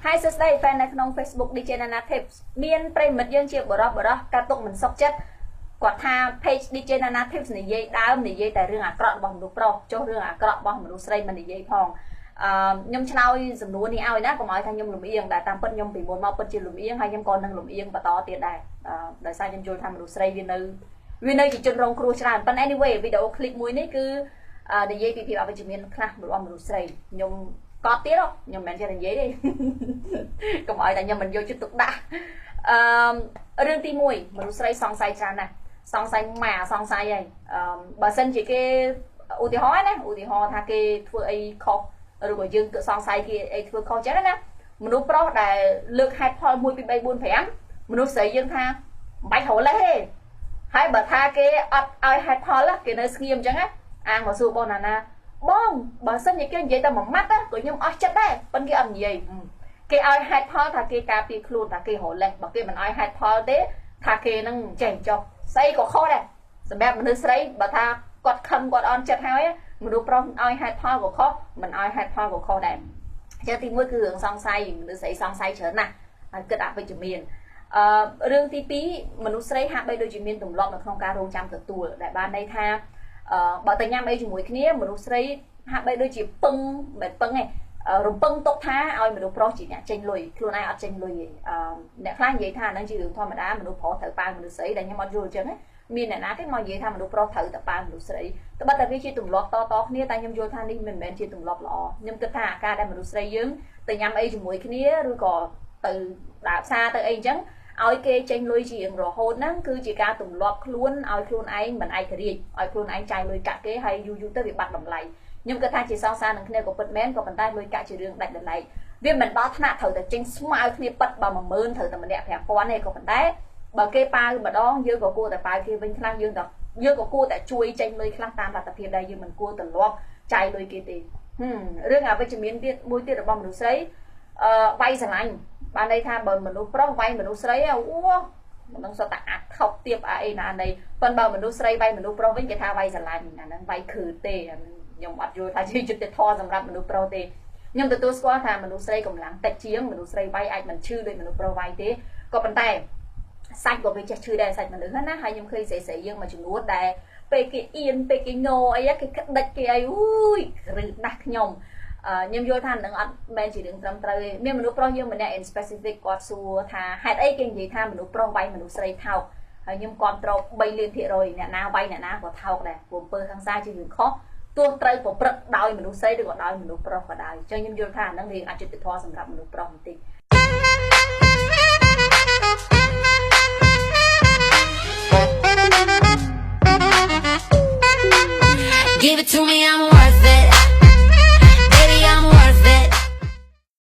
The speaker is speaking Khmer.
Hai sơ đây fan nàyក្នុង Facebook DJ Nana Tips មានប្រិមិត្តយើងជាបរោះការទុកមិនសុខចិត្តគាត់ថា page DJ Nana Tips និយាយដើមនិយាយតែរឿងអាក្រក់របស់មនុស្សប្រុសចុះរឿងអាក្រក់របស់មនុស្សស្រីមិននិយាយផងខ្ញុំឆ្លើយសំណួរនេះឲ្យណាកុំឲ្យថាខ្ញុំលំអៀងតែតាមពិតខ្ញុំពីមុនមកពិតជាលំអៀងហើយខ្ញុំក៏នឹងលំអៀងបន្តទៀតដែរដោយសារខ្ញុំយល់ថាមនុស្សស្រីវានៅជាជនរងគ្រោះច្រើនប៉ុន្តែ anyway វីដេអូឃ្លីបមួយនេះគឺនិយាយពីភាពអវិជ្ជមានខ្លះរបស់មនុស្សស្រីខ្ញុំកត់ទៀតខ្ញុំមិនមែនចេះនិយាយទេកុំឲ្យតែខ្ញុំមិនយកចិត្តទុកដាក់រឿងទី1មនុស្សស្រីសង្ស័យច្រើនណាស់សង្ស័យម៉ាសង្ស័យហើយបើសិនជាគេឧទាហរណ៍ណាឧទាហរណ៍ថាគេធ្វើអីខុសឬក៏យើងក៏សង្ស័យគេអីធ្វើខុសចឹងណាមនុស្សប្រុសដែលលើកហេតុផល1 2 3 4 5មនុស្សស្រីយើងថាមិនបាច់រលេះទេហើយបើថាគេអត់ឲ្យហេតុផលគេនៅស្ងៀមចឹងណាអាងមកសួរបងណាបងបើសិនជាគេនិយាយតែមួយម៉ាត់ក៏ខ្ញុំអស់ចិត្តដែរប៉ុន្តែគេអត់និយាយគេឲ្យហេតុផលថាគេការពារខ្លួនថាគេរលេះបើគេមិនឲ្យហេតុផលទេថាគេនឹងចេះចុះស្អីក៏ខុសដែរសម្រាប់មនុស្សស្រីបើថាគាត់ខឹងគាត់អន់ចិត្តហើយមនុស្សប្រុសឲ្យហេតុផលក៏ខុសមិនឲ្យហេតុផលក៏ខុសដែរចឹងទី1គឺរឿងសង្ស័យមនុស្សស្រីសង្ស័យច្រើនណាស់ហើយគិតអវិជ្ជមានរឿងទី2មនុស្សស្រីហាក់បីដូចជាមានទម្លាប់នៅក្នុងការរងចាំទទួលដែលបានន័យថាបើតែញ៉ាំអីជាមួយគ្នាមនុស្សស្រីហាក់បីដូចជាពឹងមិនពឹងទេរំពឹងទុកថាឲ្យមនុស្សប្រុសជាអ្នកចេញលុយខ្លួនឯងអត់ចេញលុយទេអ្នកខ្លះនិយាយថាហ្នឹងជារឿងធម្មតាមនុស្សប្រុសត្រូវប៉ាមនុស្សស្រីដែលខ្ញុំអត់យល់អញ្ចឹងមានអ្នកណាគេមកនិយាយថាមនុស្សប្រុសត្រូវតែប៉ាមនុស្សស្រីត្បិតតែវាជាទម្លាប់តគ្នាតែខ្ញុំយល់ថានេះមិនមែនជាទម្លាប់ល្អខ្ញុំគិតថាអាការដែលមនុស្សស្រីយើងទៅញ៉ាំអីជាមួយគ្នាឬក៏ទៅដើរផ្សារទៅអីអញ្ចឹងឲ្យគេចេញលុយជារៀងរហូតហ្នឹងគឺជាការទម្លាប់ខ្លួនឲ្យខ្លួនឯងមិនឯករាជ្យឲ្យខ្លួនឯងចាយលុយកាក់គេហើយយូរទៅវាបាត់តម្លៃខ្ញុំគិតថាជាសង្សារនឹងគ្នាក៏ពិតមែនក៏ប៉ុន្តែលុយកាក់ជារឿងដាច់តម្លៃវាមិនដល់ថ្នាក់ត្រូវតែចេញស្មើគ្នាប៉ិតបើ10000ត្រូវតែម្នាក់5000ទេក៏ប៉ុន្តែបើគេប៉ាវម្ដងយើងក៏គួរតែប៉ាវគេវិញខ្លះយើងក៏គួរតែជួយចេញលុយខ្លះតាមលទ្ធភាពដែរយើងមិនគួរទម្លាប់ចាយលុយគេទេរឿងអវិជ្ជមានទៀតមួយទៀតរបស់មនុស្សស្រីវាយស្រឡាញ់បានន័យថាបើមនុស្សប្រុសវាយមនុស្សស្រីអូមិនសុទ្ធតែអាថប់ទៀបអីណានៃប៉ុន្តែបើមនុស្សស្រីវាយមនុស្សប្រុសវិញគេថាវាយស្រឡាញ់អាហ្នឹងវាយគឺទេខ្ញុំអត់យល់ថាជាយុត្តិធម៌សម្រាប់មនុស្សប្រុសទេខ្ញុំទទួលស្គាល់ថាមនុស្សស្រីកម្លាំងតិចជាងមនុស្សស្រីវាយអាចមិនឈឺដូចមនុស្សប្រុសវាយទេក៏ប៉ុន្តែសាច់ក៏វាចេះឈឺដែរសាច់មនុស្សណាហើយខ្ញុំឃើញស្រីយើងមួយចំនួនដែលពេលគេអៀនពេលគេងោអីគេក្តិចគេអីរឹងដាស់ខ្ញុំយល់ថានឹងអត់មែនជារឿងត្រឹមត្រូវទេមានមនុស្សប្រុសយើងម្នាក់ in specific គាត់សួរថាហេតុអីគេនិយាយថាមនុស្សប្រុសវាយមនុស្សស្រីថោកហើយខ្ញុំគ្រប់ត្រ3លាន%អ្នកណាវាយអ្នកណាក៏ថោកដែរព្រោះអំពើខាងសាជារឿងខុសទោះត្រូវប្រព្រឹត្តដោយមនុស្សស្រីឬក៏ដោយមនុស្សប្រុសក៏ដោយអញ្ចឹងខ្ញុំយល់ថាហ្នឹងរឿងអយុត្តិធម៌សម្រាប់មនុស្សប្រុសបន្តិច